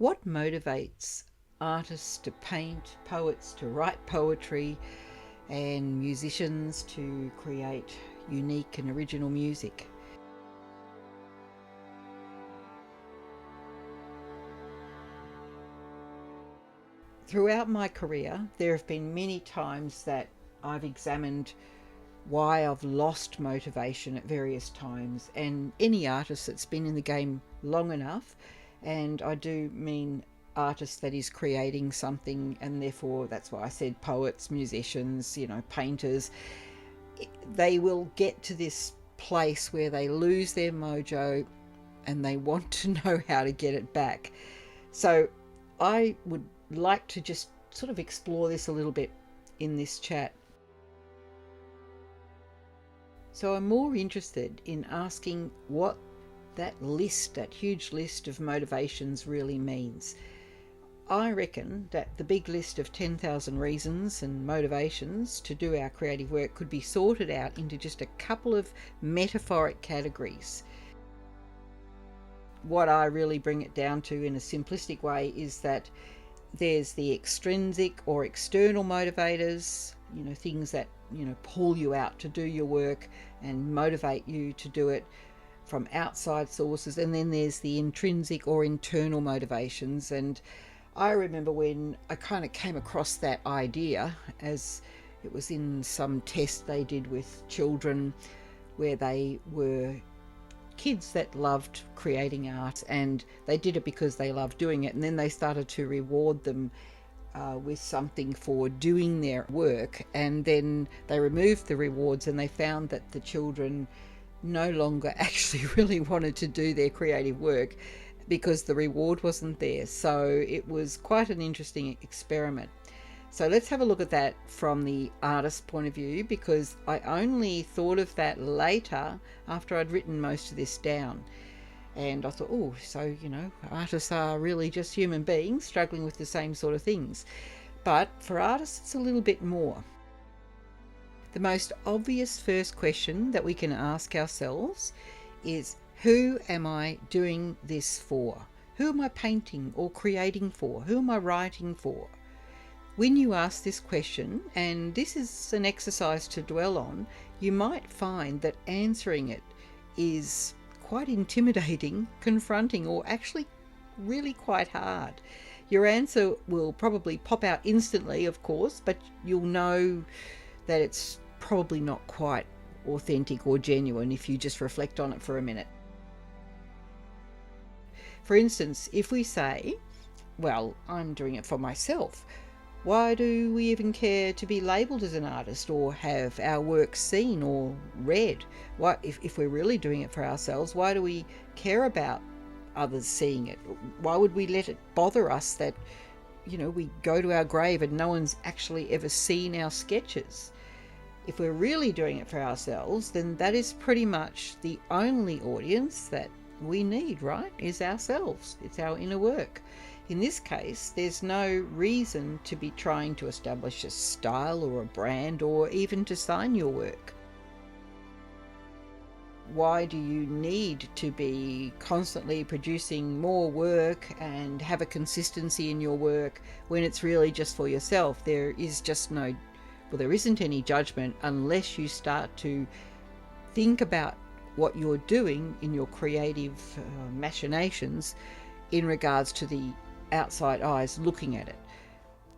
What motivates artists to paint, poets to write poetry, and musicians to create unique and original music? Throughout my career, there have been many times that I've examined why I've lost motivation at various times, and any artist that's been in the game long enough, and I do mean artist that is creating something, and therefore that's why I said poets, musicians, painters, they will get to this place where they lose their mojo and they want to know how to get it back. So I would like to just sort of explore this a little bit in this chat. So I'm more interested in asking what that huge list of motivations really means. I reckon that the big list of 10,000 reasons and motivations to do our creative work could be sorted out into just a couple of metaphoric categories. What I really bring it down to in a simplistic way is that there's the extrinsic or external motivators, things that, pull you out to do your work and motivate you to do it from outside sources. And then there's the intrinsic or internal motivations. And I remember when I kind of came across that idea, as it was in some test they did with children where they were kids that loved creating art, and they did it because they loved doing it, and then they started to reward them with something for doing their work, and then they removed the rewards and they found that the children no longer actually really wanted to do their creative work because the reward wasn't there. So it was quite an interesting experiment. So let's have a look at that from the artist's point of view, because I only thought of that later after I'd written most of this down. And I thought, so, artists are really just human beings struggling with the same sort of things. But for artists, it's a little bit more. The most obvious first question that we can ask ourselves is, who am I doing this for? Who am I painting or creating for? Who am I writing for? When you ask this question, and this is an exercise to dwell on, you might find that answering it is quite intimidating, confronting, or actually really quite hard. Your answer will probably pop out instantly, of course, but you'll know that it's probably not quite authentic or genuine if you just reflect on it for a minute. For instance, if we say, well, I'm doing it for myself, why do we even care to be labelled as an artist or have our work seen or read? Why, if we're really doing it for ourselves, why do we care about others seeing it? Why would we let it bother us that, we go to our grave and no one's actually ever seen our sketches? If we're really doing it for ourselves, then that is pretty much the only audience that we need, right? Is ourselves. It's our inner work. In this case, there's no reason to be trying to establish a style or a brand or even to sign your work. Why do you need to be constantly producing more work and have a consistency in your work when it's really just for yourself? There isn't any judgment unless you start to think about what you're doing in your creative machinations in regards to the outside eyes looking at it.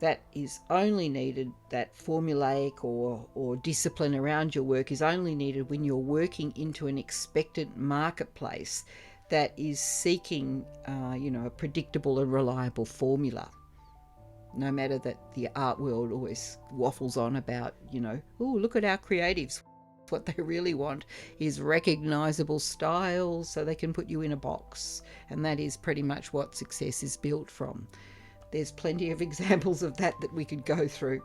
That is only needed, that formulaic or discipline around your work is only needed when you're working into an expectant marketplace that is seeking a predictable and reliable formula. No matter that the art world always waffles on about, look at our creatives. What they really want is recognizable styles so they can put you in a box, and that is pretty much what success is built from. There's plenty of examples of that we could go through.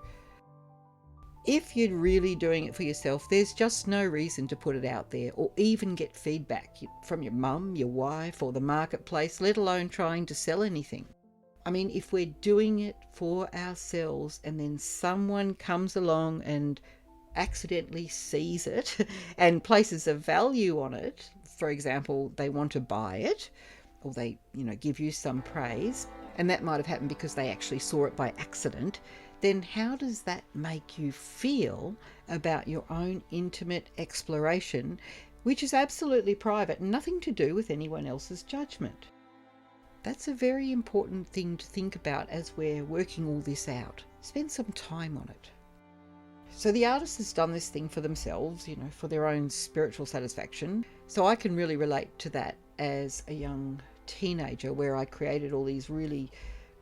If you're really doing it for yourself, there's just no reason to put it out there or even get feedback from your mum, your wife, or the marketplace, let alone trying to sell anything. I mean, if we're doing it for ourselves and then someone comes along and accidentally sees it and places a value on it, for example, they want to buy it, or they give you some praise, and that might have happened because they actually saw it by accident, then how does that make you feel about your own intimate exploration, which is absolutely private, nothing to do with anyone else's judgment? That's a very important thing to think about as we're working all this out. Spend some time on it. So the artist has done this thing for themselves, for their own spiritual satisfaction. So I can really relate to that as a young teenager, where I created all these really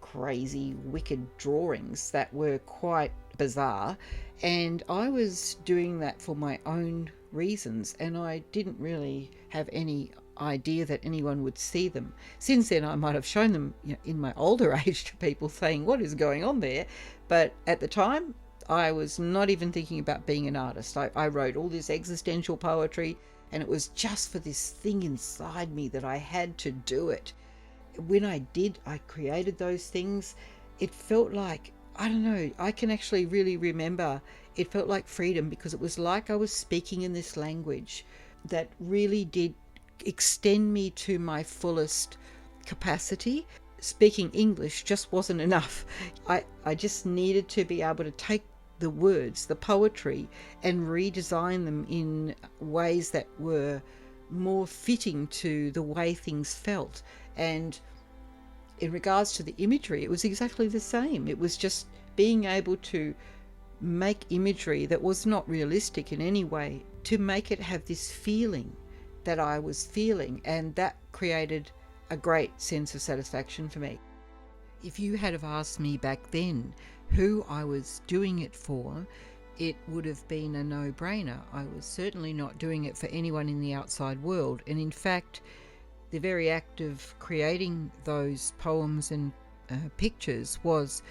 crazy, wicked drawings that were quite bizarre. And I was doing that for my own reasons, and I didn't really have any idea that anyone would see them. Since then, I might have shown them in my older age to people, saying, what is going on there? But at the time, I was not even thinking about being an artist. I wrote all this existential poetry, and it was just for this thing inside me that I had to do it. When I created those things, it felt like, I don't know, I can actually really remember, it felt like freedom, because it was like I was speaking in this language that really did extend me to my fullest capacity. Speaking English just wasn't enough. I just needed to be able to take the words, the poetry, and redesign them in ways that were more fitting to the way things felt. And in regards to the imagery, it was exactly the same. It was just being able to make imagery that was not realistic in any way, to make it have this feeling that I was feeling, and that created a great sense of satisfaction for me. If you had have asked me back then who I was doing it for, it would have been a no-brainer. I was certainly not doing it for anyone in the outside world, and in fact, the very act of creating those poems and pictures was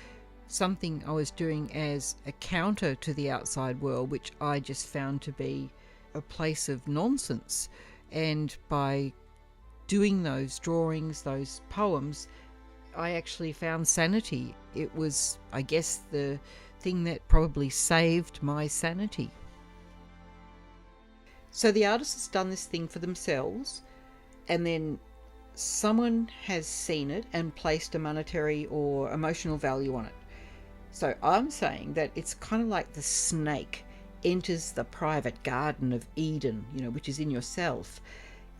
something I was doing as a counter to the outside world, which I just found to be a place of nonsense. And by doing those drawings, those poems, I actually found sanity. It was, I guess, the thing that probably saved my sanity. So the artist has done this thing for themselves, and then someone has seen it and placed a monetary or emotional value on it. So I'm saying that it's kind of like the snake enters the private garden of Eden, which is in yourself.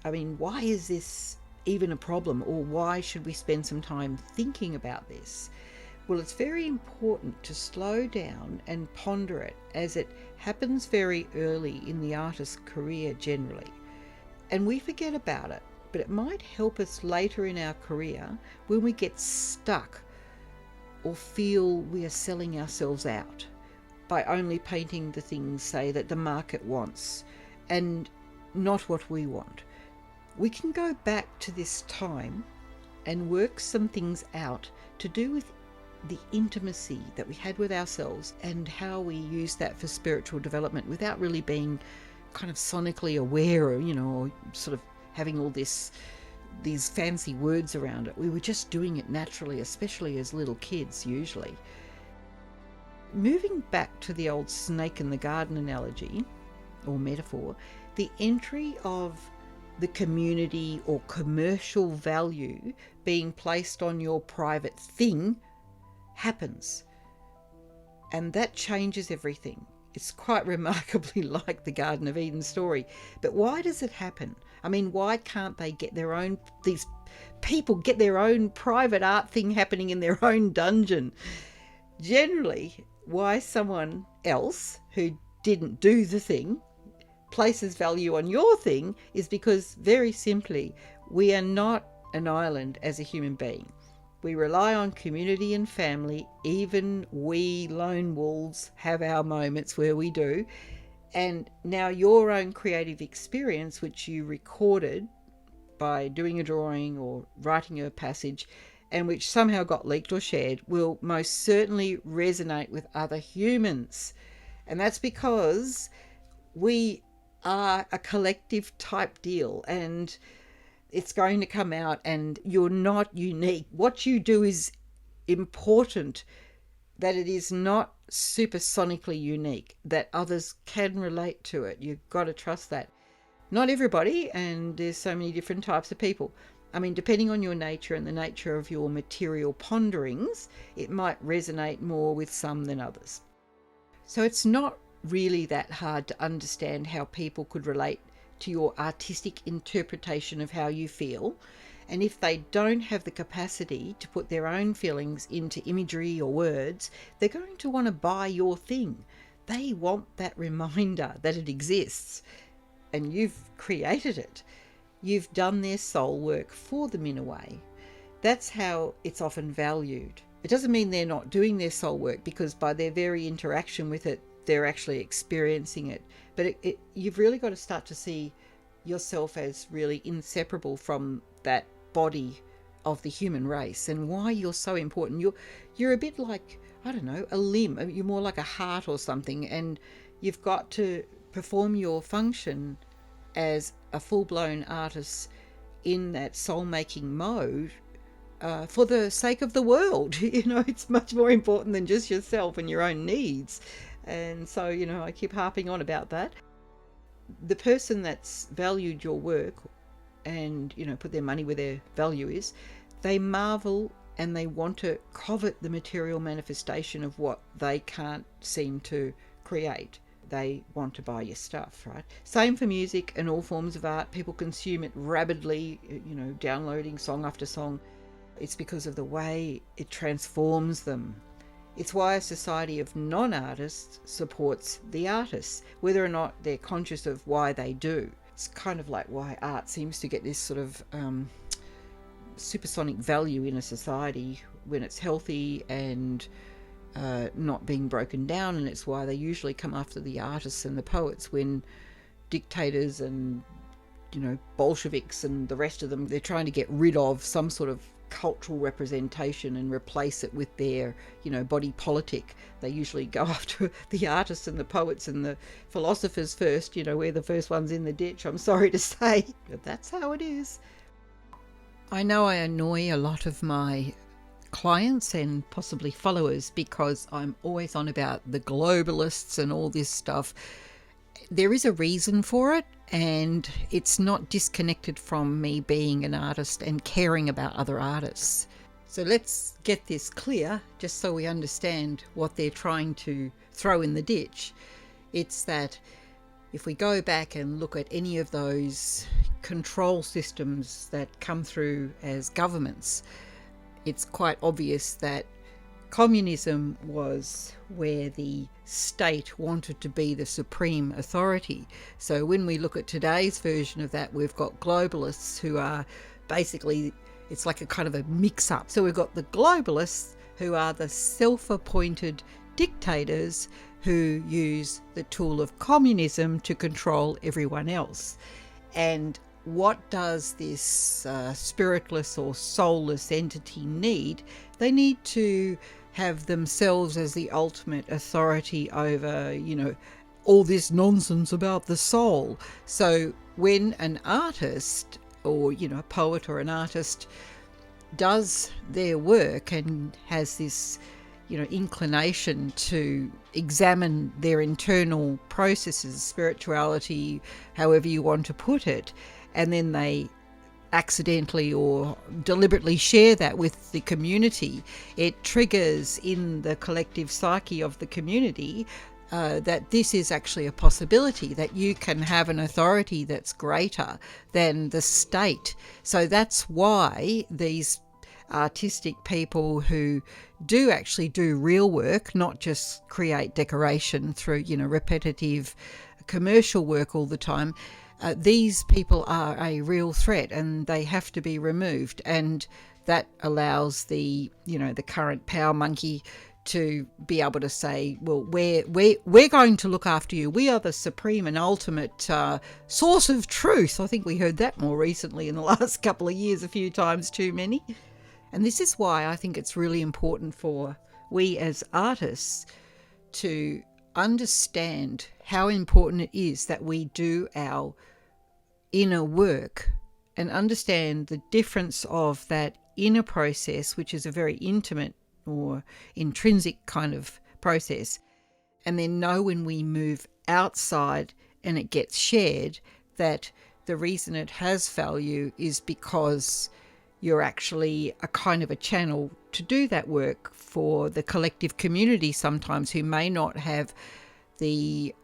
I mean, why is this even a problem, or why should we spend some time thinking about this? Well, it's very important to slow down and ponder it, as it happens very early in the artist's career generally. And we forget about it, but it might help us later in our career when we get stuck or feel we are selling ourselves out by only painting the things, say, that the market wants and not what we want. We can go back to this time and work some things out to do with the intimacy that we had with ourselves and how we use that for spiritual development without really being kind of sonically aware, or sort of having all these fancy words around it. We were just doing it naturally, especially as little kids usually. Moving back to the old snake in the garden analogy or metaphor, the entry of the community or commercial value being placed on your private thing happens, and that changes everything. It's quite remarkably like the Garden of Eden story. But why does it happen? I mean, why can't they get these people get their own private art thing happening in their own dungeon? Generally, why someone else who didn't do the thing places value on your thing is because, very simply, we are not an island as a human being. We rely on community and family. Even we lone wolves have our moments where we do. And now your own creative experience, which you recorded by doing a drawing or writing a passage, and which somehow got leaked or shared, will most certainly resonate with other humans. And that's because we are a collective type deal, and it's going to come out, and you're not unique. What you do is important, that it is not supersonically unique, that others can relate to it. You've got to trust that. Not everybody, and there's so many different types of people. I mean, depending on your nature and the nature of your material ponderings, it might resonate more with some than others. So it's not really that hard to understand how people could relate to your artistic interpretation of how you feel. And if they don't have the capacity to put their own feelings into imagery or words, they're going to want to buy your thing. They want that reminder that it exists and you've created it. You've done their soul work for them in a way. That's how it's often valued. It doesn't mean they're not doing their soul work, because by their very interaction with it, they're actually experiencing it. But you've really got to start to see yourself as really inseparable from that body of the human race, and why you're so important. You're a bit like, I don't know, a limb. You're more like a heart or something, and you've got to perform your function as a full-blown artist in that soul-making mode for the sake of the world. It's much more important than just yourself and your own needs. And so, I keep harping on about that. The person that's valued your work and, put their money where their value is, they marvel and they want to covet the material manifestation of what they can't seem to create. They want to buy your stuff, right? Same for music and all forms of art. People consume it rabidly, downloading song after song. It's because of the way it transforms them. It's why a society of non-artists supports the artists, whether or not they're conscious of why they do. It's kind of like why art seems to get this sort of supersonic value in a society when it's healthy and not being broken down, and it's why they usually come after the artists and the poets when dictators and Bolsheviks and the rest of them, they're trying to get rid of some sort of cultural representation and replace it with their body politic. They usually go after the artists and the poets and the philosophers first. We're the first ones in the ditch, I'm sorry to say, but that's how it is. I know I annoy a lot of my clients and possibly followers because I'm always on about the globalists and all this stuff. There is a reason for it, and it's not disconnected from me being an artist and caring about other artists. So let's get this clear, just so we understand what they're trying to throw in the ditch. It's that if we go back and look at any of those control systems that come through as governments, it's quite obvious that communism was where the state wanted to be the supreme authority. So when we look at today's version of that, we've got globalists who are basically, it's like a kind of a mix-up. So we've got the globalists who are the self-appointed dictators who use the tool of communism to control everyone else. And what does this spiritless or soulless entity need? They need to have themselves as the ultimate authority over, all this nonsense about the soul. So when an artist or, a poet or an artist does their work and has this, inclination to examine their internal processes, spirituality, however you want to put it, and then they accidentally or deliberately share that with the community, it triggers in the collective psyche of the community that this is actually a possibility, that you can have an authority that's greater than the state. So that's why these artistic people who do actually do real work, not just create decoration through, repetitive commercial work all the time, these people are a real threat and they have to be removed. And that allows the current power monkey to be able to say, well, we're going to look after you. We are the supreme and ultimate source of truth. I think we heard that more recently in the last couple of years, a few times too many. And this is why I think it's really important for we as artists to understand how important it is that we do our inner work and understand the difference of that inner process, which is a very intimate or intrinsic kind of process, and then know when we move outside and it gets shared that the reason it has value is because you're actually a kind of a channel to do that work for the collective community sometimes, who may not have the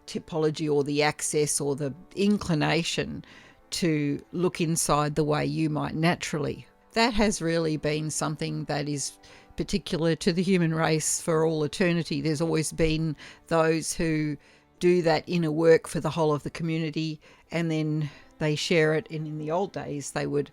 typology or the access or the inclination to look inside the way you might naturally. That has really been something that is particular to the human race for all eternity. There's always been those who do that inner work for the whole of the community, and then they share it. And in the old days, they would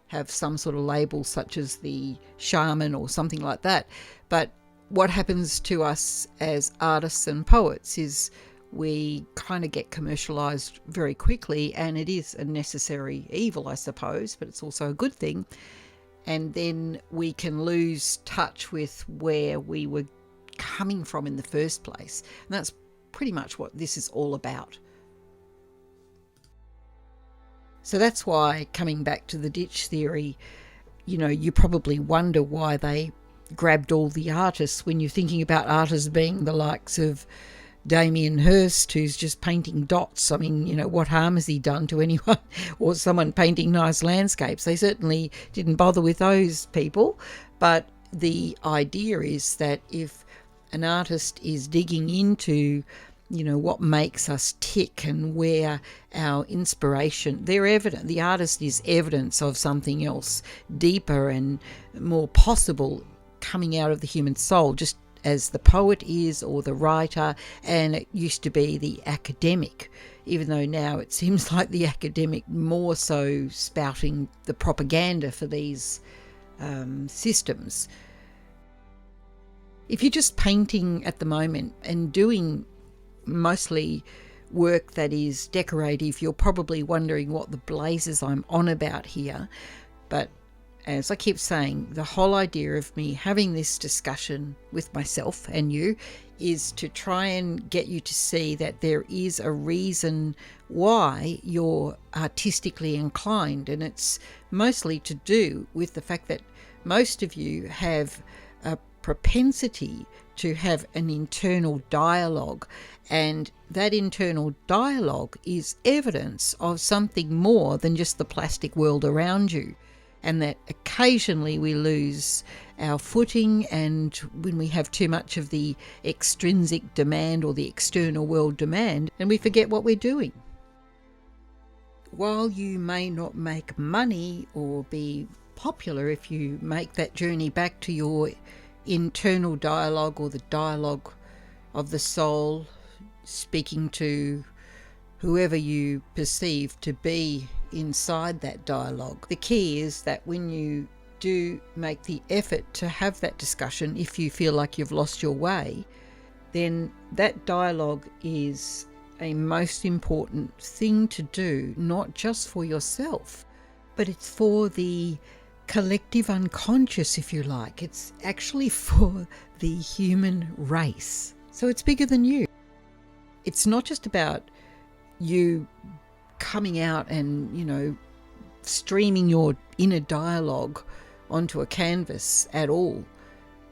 have some sort of label such as the shaman or something like that. But what happens to us as artists and poets is we kind of get commercialized very quickly, and it is a necessary evil, I suppose, but it's also a good thing. And then we can lose touch with where we were coming from in the first place. And that's pretty much what this is all about. So that's why, coming back to the ditch theory, you probably wonder why they grabbed all the artists when you're thinking about artists being the likes of Damien Hirst, who's just painting dots. I mean, what harm has he done to anyone? Or someone painting nice landscapes. They certainly didn't bother with those people. But the idea is that if an artist is digging into, what makes us tick and where our inspiration, they're evident. The artist is evidence of something else deeper and more possible coming out of the human soul, just as the poet is, or the writer, and it used to be the academic, even though now it seems like the academic more so spouting the propaganda for these systems. If you're just painting at the moment and doing mostly work that is decorative, you're probably wondering what the blazes I'm on about here. But as I keep saying, the whole idea of me having this discussion with myself and you is to try and get you to see that there is a reason why you're artistically inclined, and it's mostly to do with the fact that most of you have a propensity to have an internal dialogue, and that internal dialogue is evidence of something more than just the plastic world around you. And that occasionally we lose our footing, and when we have too much of the extrinsic demand or the external world demand, and we forget what we're doing. While you may not make money or be popular if you make that journey back to your internal dialogue, or the dialogue of the soul, speaking to whoever you perceive to be inside that dialogue. The key is that when you do make the effort to have that discussion, if you feel like you've lost your way, then that dialogue is a most important thing to do, not just for yourself, but it's for the collective unconscious, if you like. It's actually for the human race. So it's bigger than you. It's not just about you coming out and, streaming your inner dialogue onto a canvas at all.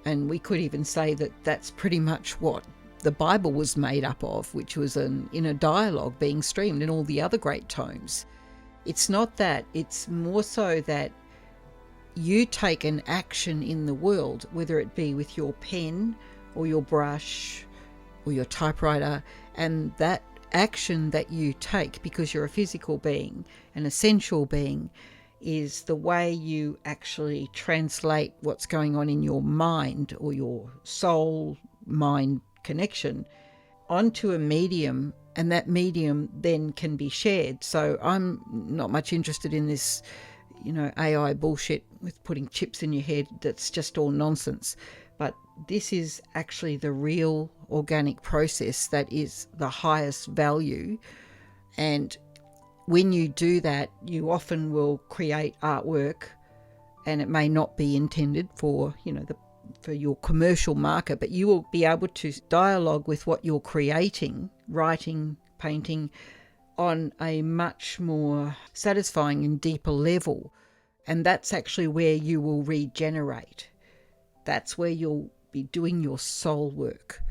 And we could even say that that's pretty much what the Bible was made up of, which was an inner dialogue being streamed in all the other great tomes. It's not that. It's more so that you take an action in the world, whether it be with your pen or your brush or your typewriter, and that action that you take, because you're a physical being, an essential being, is the way you actually translate what's going on in your mind or your soul-mind connection onto a medium, and that medium then can be shared. So I'm not much interested in this, AI bullshit with putting chips in your head. That's just all nonsense. But this is actually the real organic process that is the highest value. And when you do that, you often will create artwork, and it may not be intended for, for your commercial market, but you will be able to dialogue with what you're creating, writing, painting, on a much more satisfying and deeper level. And that's actually where you will regenerate. That's where you'll be doing your soul work.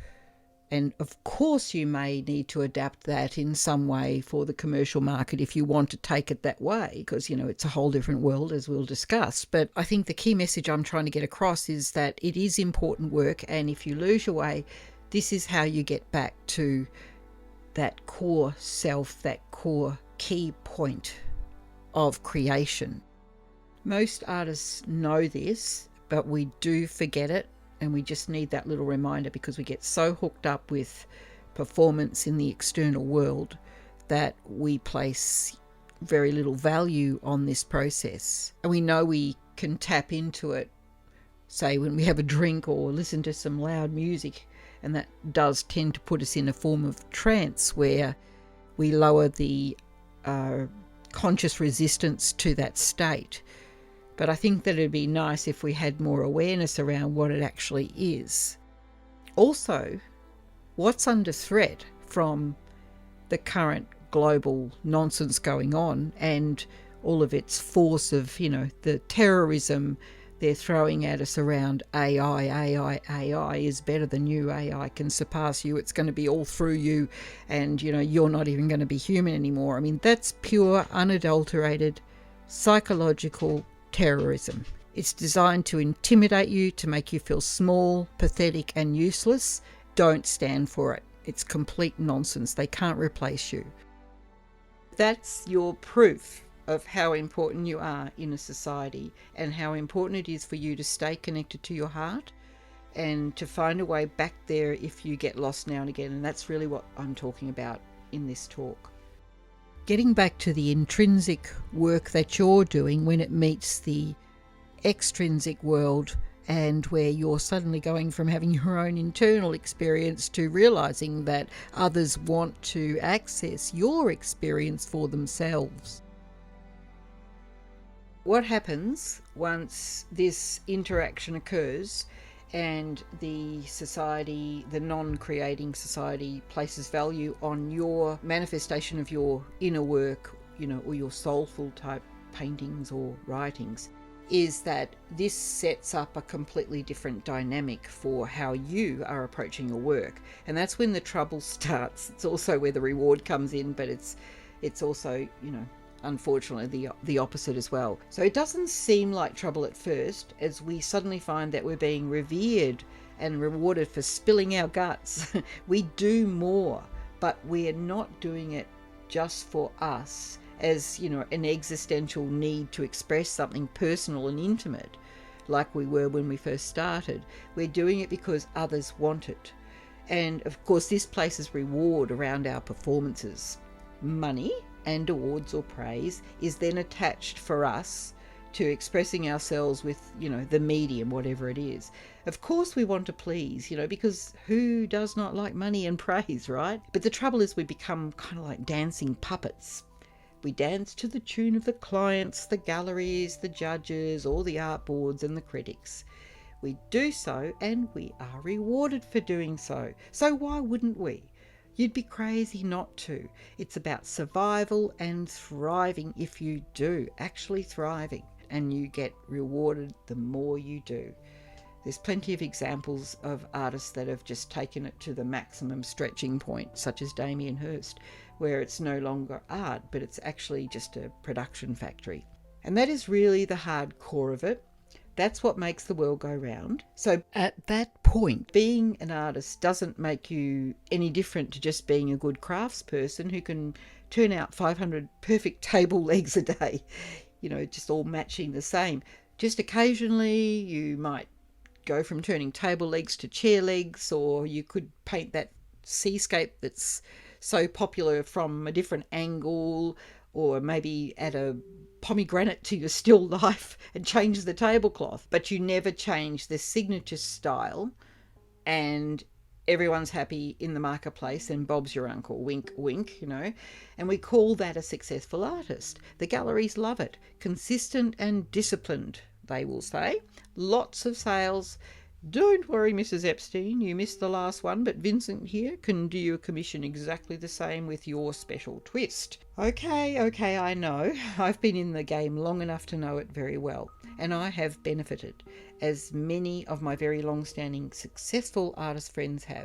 And of course you may need to adapt that in some way for the commercial market if you want to take it that way, because, it's a whole different world, as we'll discuss. But I think the key message I'm trying to get across is that it is important work, and if you lose your way, this is how you get back to that core self, that core key point of creation. Most artists know this, but we do forget it. And we just need that little reminder because we get so hooked up with performance in the external world that we place very little value on this process. And we know we can tap into it, say when we have a drink or listen to some loud music, and that does tend to put us in a form of trance where we lower the conscious resistance to that state. But I think that it'd be nice if we had more awareness around what it actually is. Also, what's under threat from the current global nonsense going on and all of its force of, the terrorism they're throwing at us around AI is better than you, AI can surpass you, it's going to be all through you, and, you're not even going to be human anymore. I mean, that's pure, unadulterated, psychological terrorism. It's designed to intimidate you, to make you feel small, pathetic and useless. Don't stand for it. It's complete nonsense. They can't replace you. That's your proof of how important you are in a society and how important it is for you to stay connected to your heart and to find a way back there if you get lost now and again. And that's really what I'm talking about in this talk. Getting back to the intrinsic work that you're doing when it meets the extrinsic world, and where you're suddenly going from having your own internal experience to realizing that others want to access your experience for themselves. What happens once this interaction occurs and the society, the non-creating society, places value on your manifestation of your inner work, or your soulful type paintings or writings, is that this sets up a completely different dynamic for how you are approaching your work. And that's when the trouble starts. It's also where the reward comes in, but it's also, unfortunately the opposite as well. So it doesn't seem like trouble at first, as we suddenly find that we're being revered and rewarded for spilling our guts. We do more, but we're not doing it just for us as, an existential need to express something personal and intimate like we were when we first started. We're doing it because others want it. And of course this places reward around our performances. Money and awards or praise is then attached for us to expressing ourselves with, the medium, whatever it is. Of course we want to please, because who does not like money and praise, right? But the trouble is we become kind of like dancing puppets. We dance to the tune of the clients, the galleries, the judges, all the art boards and the critics. We do so and we are rewarded for doing so. So why wouldn't we? You'd be crazy not to. It's about survival and thriving if you do, actually thriving, and you get rewarded the more you do. There's plenty of examples of artists that have just taken it to the maximum stretching point, such as Damien Hirst, where it's no longer art, but it's actually just a production factory. And that is really the hard core of it. That's what makes the world go round. So at that point, being an artist doesn't make you any different to just being a good craftsperson who can turn out 500 perfect table legs a day, just all matching the same. Just occasionally you might go from turning table legs to chair legs, or you could paint that seascape that's so popular from a different angle, or maybe add a pomegranate to your still life and change the tablecloth. But you never change the signature style, and everyone's happy in the marketplace and Bob's your uncle, wink wink, and we call that a successful artist. The galleries love it. Consistent and disciplined, they will say. Lots of sales. Don't worry, Mrs. Epstein, you missed the last one, but Vincent here can do you a commission exactly the same with your special twist. Okay, I know. I've been in the game long enough to know it very well, and I have benefited, as many of my very long-standing successful artist friends have.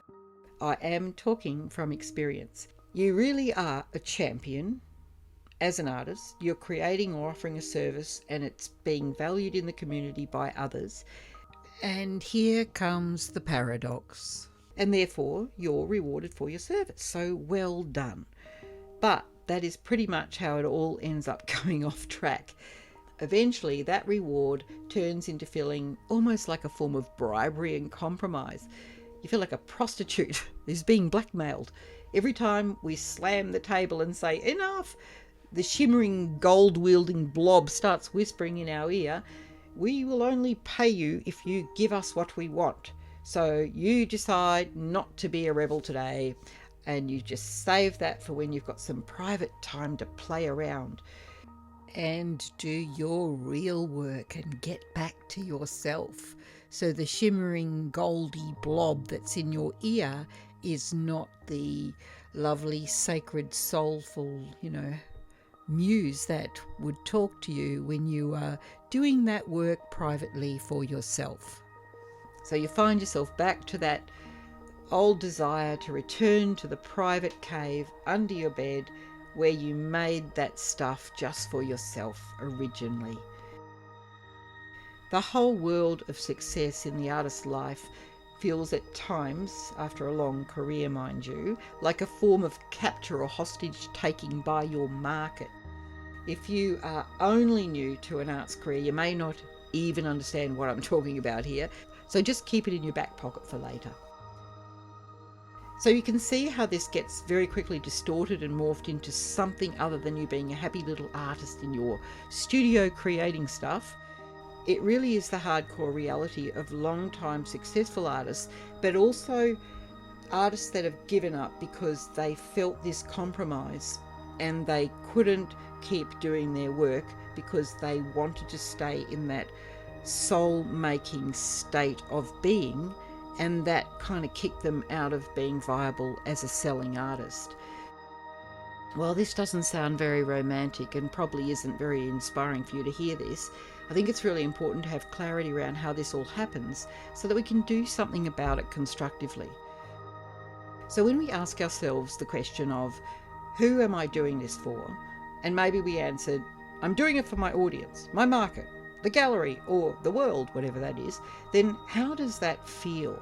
I am talking from experience. You really are a champion. As an artist, you're creating or offering a service and it's being valued in the community by others. And here comes the paradox. And therefore, you're rewarded for your service. So well done. But that is pretty much how it all ends up going off track. Eventually, that reward turns into feeling almost like a form of bribery and compromise. You feel like a prostitute who's being blackmailed. Every time we slam the table and say, enough, the shimmering gold-wielding blob starts whispering in our ear, we will only pay you if you give us what we want. So you decide not to be a rebel today, and you just save that for when you've got some private time to play around. And do your real work and get back to yourself. So the shimmering goldy blob that's in your ear is not the lovely, sacred, soulful, muse that would talk to you when you are doing that work privately for yourself. So you find yourself back to that old desire to return to the private cave under your bed where you made that stuff just for yourself originally. The whole world of success in the artist's life feels at times, after a long career mind you, like a form of capture or hostage taking by your market. If you are only new to an arts career, you may not even understand what I'm talking about here, so just keep it in your back pocket for later. So you can see how this gets very quickly distorted and morphed into something other than you being a happy little artist in your studio creating stuff. It really is the hardcore reality of long-time successful artists, but also artists that have given up because they felt this compromise and they couldn't keep doing their work because they wanted to stay in that soul-making state of being, and that kind of kicked them out of being viable as a selling artist. Well, this doesn't sound very romantic and probably isn't very inspiring for you to hear this. I think it's really important to have clarity around how this all happens so that we can do something about it constructively. So when we ask ourselves the question of, who am I doing this for? And maybe we answered, I'm doing it for my audience, my market, the gallery, or the world, whatever that is, then how does that feel?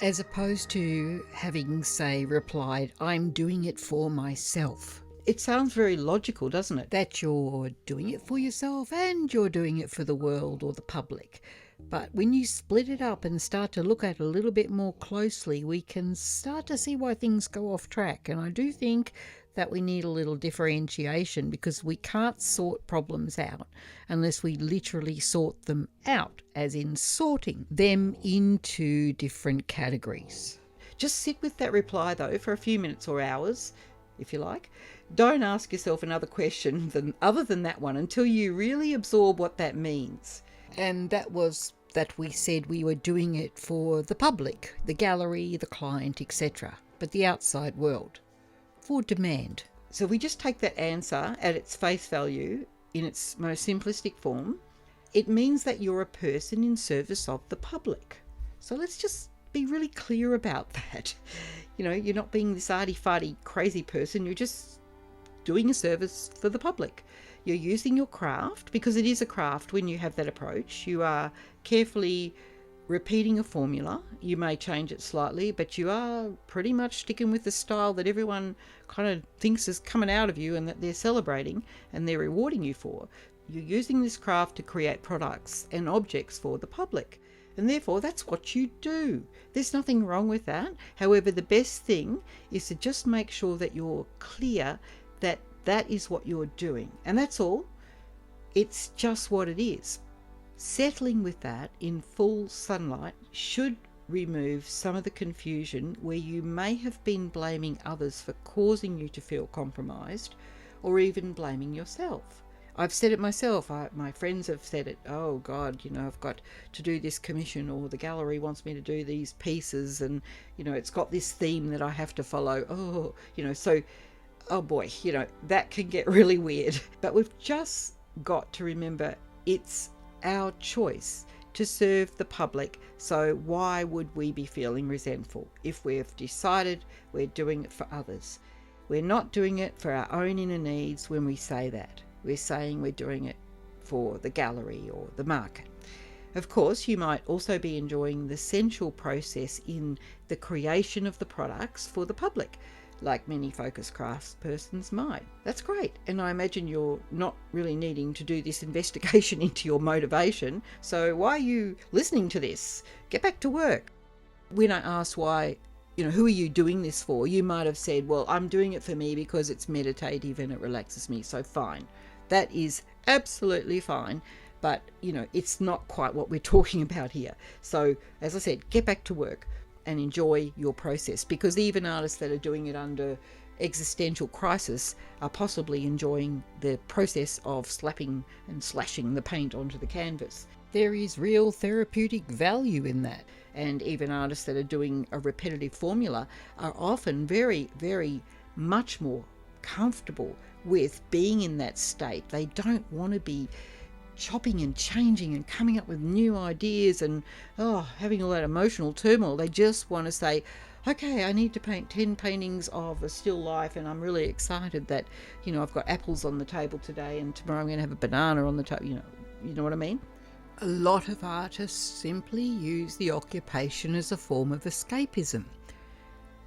As opposed to having, say, replied, I'm doing it for myself. It sounds very logical, doesn't it? That you're doing it for yourself and you're doing it for the world or the public. But when you split it up and start to look at it a little bit more closely, we can start to see why things go off track. And I do think that we need a little differentiation because we can't sort problems out unless we literally sort them out, as in sorting them into different categories. Just sit with that reply though for a few minutes or hours, if you like. Don't ask yourself another question other than that one until you really absorb what that means. And that was that we said we were doing it for the public, the gallery, the client, etc., but the outside world. For demand. So we just take that answer at its face value in its most simplistic form. It means that you're a person in service of the public. So let's just be really clear about that. You're not being this arty-farty crazy person. You're just doing a service for the public. You're using your craft, because it is a craft when you have that approach. You are carefully repeating a formula. You may change it slightly, but you are pretty much sticking with the style that everyone kind of thinks is coming out of you and that they're celebrating and they're rewarding you for. You're using this craft to create products and objects for the public, and therefore that's what you do. There's nothing wrong with that. However, the best thing is to just make sure that you're clear that that is what you're doing, and that's all. It's just what it is. Settling with that in full sunlight should remove some of the confusion where you may have been blaming others for causing you to feel compromised, or even blaming yourself. I've said it myself. My friends have said it. Oh God, I've got to do this commission, or the gallery wants me to do these pieces, and it's got this theme that I have to follow. Oh boy, that can get really weird. But we've just got to remember it's our choice. to serve the public, so why would we be feeling resentful if we've decided we're doing it for others? We're not doing it for our own inner needs when we say that. We're saying we're doing it for the gallery or the market. Of course, you might also be enjoying the sensual process in the creation of the products for the public, like many focused craftspersons might. That's great, and I imagine you're not really needing to do this investigation into your motivation, so why are you listening to this? Get back to work. When I asked why, who are you doing this for, you might have said, well, I'm doing it for me because it's meditative and it relaxes me, so fine. That is absolutely fine, but it's not quite what we're talking about here. So as I said, get back to work and enjoy your process, because even artists that are doing it under existential crisis are possibly enjoying the process of slapping and slashing the paint onto the canvas. There is real therapeutic value in that, and even artists that are doing a repetitive formula are often very, very much more comfortable with being in that state. They don't want to be chopping and changing and coming up with new ideas and having all that emotional turmoil. They just want to say, okay, I need to paint 10 paintings of a still life, and I'm really excited that I've got apples on the table today, and tomorrow I'm going to have a banana on the table. You know what I mean? A lot of artists simply use the occupation as a form of escapism.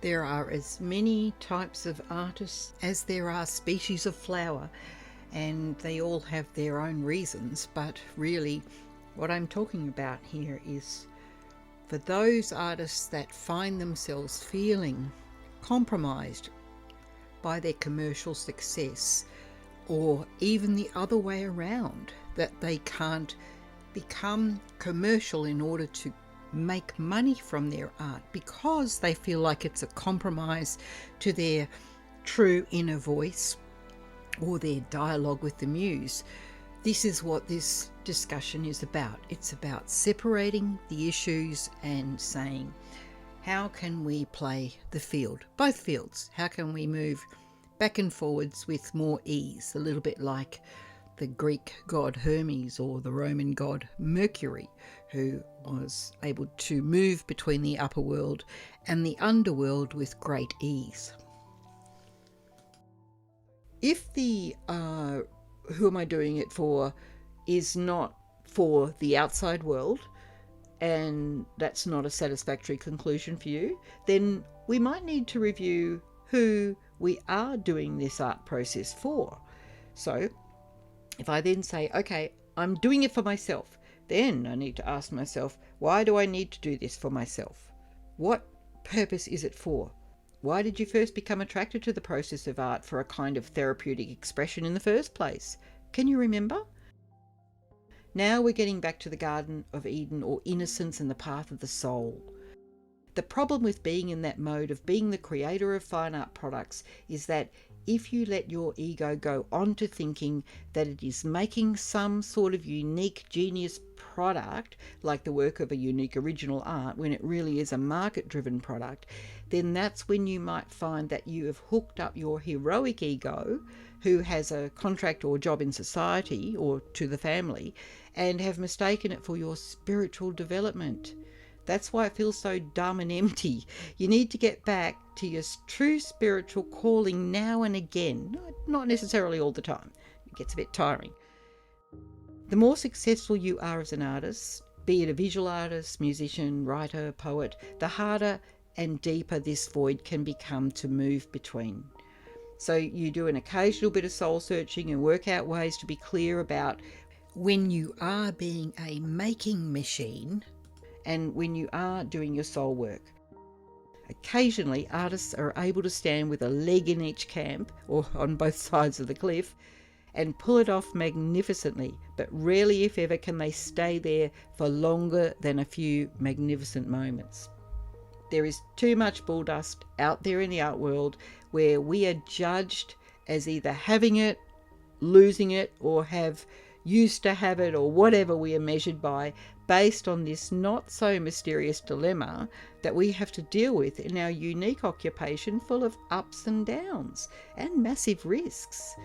There are as many types of artists as there are species of flower, and they all have their own reasons, but really what I'm talking about here is for those artists that find themselves feeling compromised by their commercial success, or even the other way around, that they can't become commercial in order to make money from their art because they feel like it's a compromise to their true inner voice or their dialogue with the muse. This is what this discussion is about. It's about separating the issues and saying, how can we play the field, both fields? How can we move back and forwards with more ease, a little bit like the Greek god Hermes or the Roman god Mercury, who was able to move between the upper world and the underworld with great ease. If the who am I doing it for is not for the outside world, and that's not a satisfactory conclusion for you, then we might need to review who we are doing this art process for. So if I then say, okay, I'm doing it for myself, then I need to ask myself, why do I need to do this for myself? What purpose is it for? Why did you first become attracted to the process of art for a kind of therapeutic expression in the first place? Can you remember? Now we're getting back to the Garden of Eden, or innocence and the path of the soul. The problem with being in that mode of being the creator of fine art products is that if you let your ego go on to thinking that it is making some sort of unique genius product, like the work of a unique original art, when it really is a market-driven product, then that's when you might find that you have hooked up your heroic ego, who has a contract or job in society or to the family, and have mistaken it for your spiritual development. That's why it feels so dumb and empty. You need to get back to your true spiritual calling now and again, not necessarily all the time. It gets a bit tiring. The more successful you are as an artist, be it a visual artist, musician, writer, poet, the harder and deeper this void can become to move between. So you do an occasional bit of soul searching and work out ways to be clear about when you are being a making machine and when you are doing your soul work. Occasionally, artists are able to stand with a leg in each camp or on both sides of the cliff and pull it off magnificently, but rarely, if ever, can they stay there for longer than a few magnificent moments. There is too much bulldust out there in the art world where we are judged as either having it, losing it, or have used to have it, or whatever we are measured by, based on this not so mysterious dilemma that we have to deal with in our unique occupation full of ups and downs and massive risks.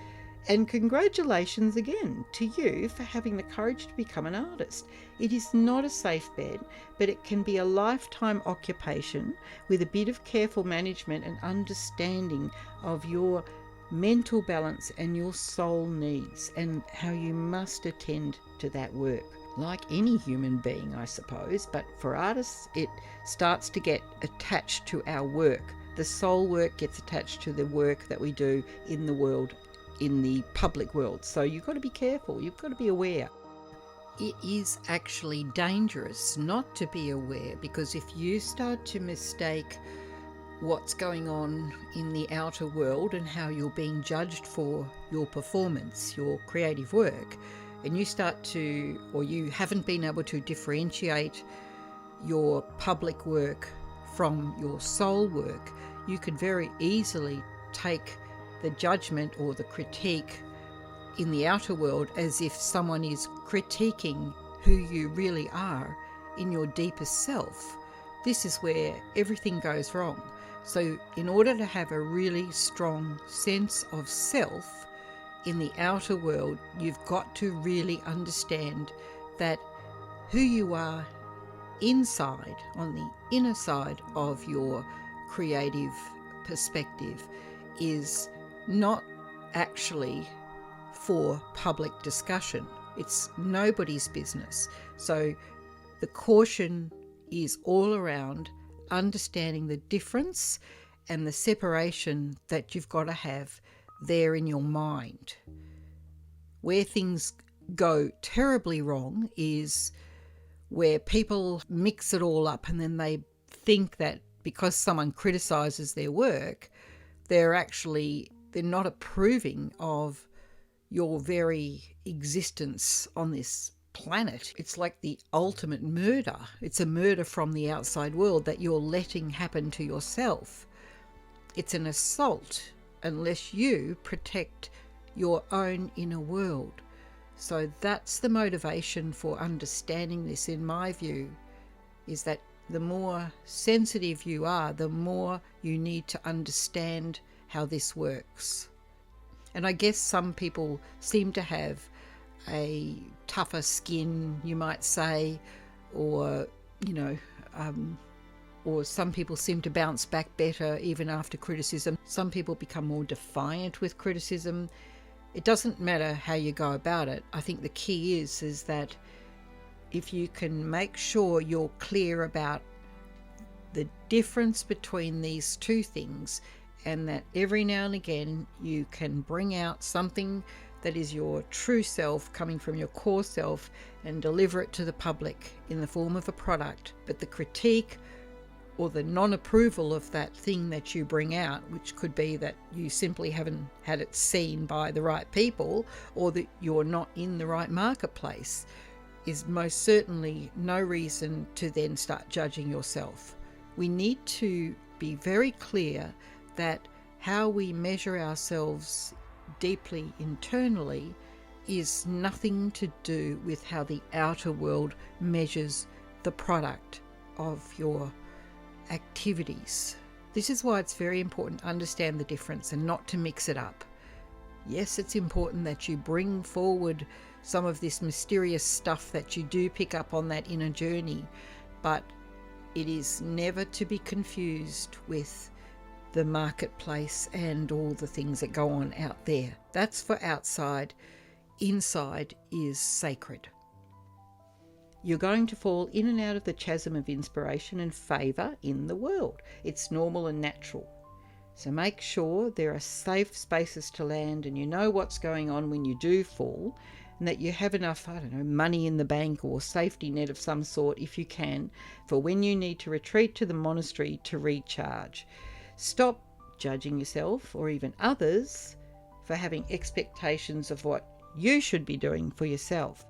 And congratulations again to you for having the courage to become an artist. It is not a safe bet, but it can be a lifetime occupation with a bit of careful management and understanding of your mental balance and your soul needs and how you must attend to that work. Like any human being, I suppose, but for artists, it starts to get attached to our work. The soul work gets attached to the work that we do in the world, in the public world. So you've got to be careful. You've got to be aware. It is actually dangerous not to be aware, because if you start to mistake what's going on in the outer world and how you're being judged for your performance, your creative work, and you start to, or you haven't been able to differentiate your public work from your soul work, you could very easily take the judgment or the critique in the outer world as if someone is critiquing who you really are in your deepest self. This is where everything goes wrong. So in order to have a really strong sense of self in the outer world, you've got to really understand that who you are inside, on the inner side of your creative perspective, is not actually for public discussion. It's nobody's business. So the caution is all around understanding the difference and the separation that you've got to have there in your mind. Where things go terribly wrong is where people mix it all up, and then they think that because someone criticises their work, they're not approving of your very existence on this planet. It's like the ultimate murder. It's a murder from the outside world that you're letting happen to yourself. It's an assault unless you protect your own inner world. So that's the motivation for understanding this, in my view, is that the more sensitive you are, the more you need to understand how this works. And I guess some people seem to have a tougher skin, you might say, or some people seem to bounce back better even after criticism. Some people become more defiant with criticism. It doesn't matter how you go about it. I think the key is that if you can make sure you're clear about the difference between these two things, and that every now and again you can bring out something that is your true self, coming from your core self, and deliver it to the public in the form of a product. But the critique or the non-approval of that thing that you bring out, which could be that you simply haven't had it seen by the right people, or that you're not in the right marketplace, is most certainly no reason to then start judging yourself. We need to be very clear that how we measure ourselves deeply internally is nothing to do with how the outer world measures the product of your activities. This is why it's very important to understand the difference and not to mix it up. Yes, it's important that you bring forward some of this mysterious stuff that you do pick up on that inner journey, but it is never to be confused with the marketplace and all the things that go on out there. That's for outside. Inside is sacred. You're going to fall in and out of the chasm of inspiration and favour in the world. It's normal and natural. So make sure there are safe spaces to land, and you know what's going on when you do fall, and that you have enough, money in the bank or safety net of some sort, if you can, for when you need to retreat to the monastery to recharge. Stop judging yourself or even others for having expectations of what you should be doing for yourself,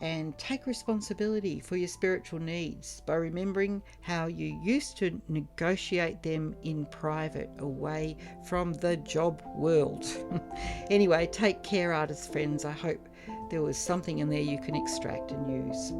and take responsibility for your spiritual needs by remembering how you used to negotiate them in private, away from the job world. Anyway, take care, artist friends. I hope there was something in there you can extract and use.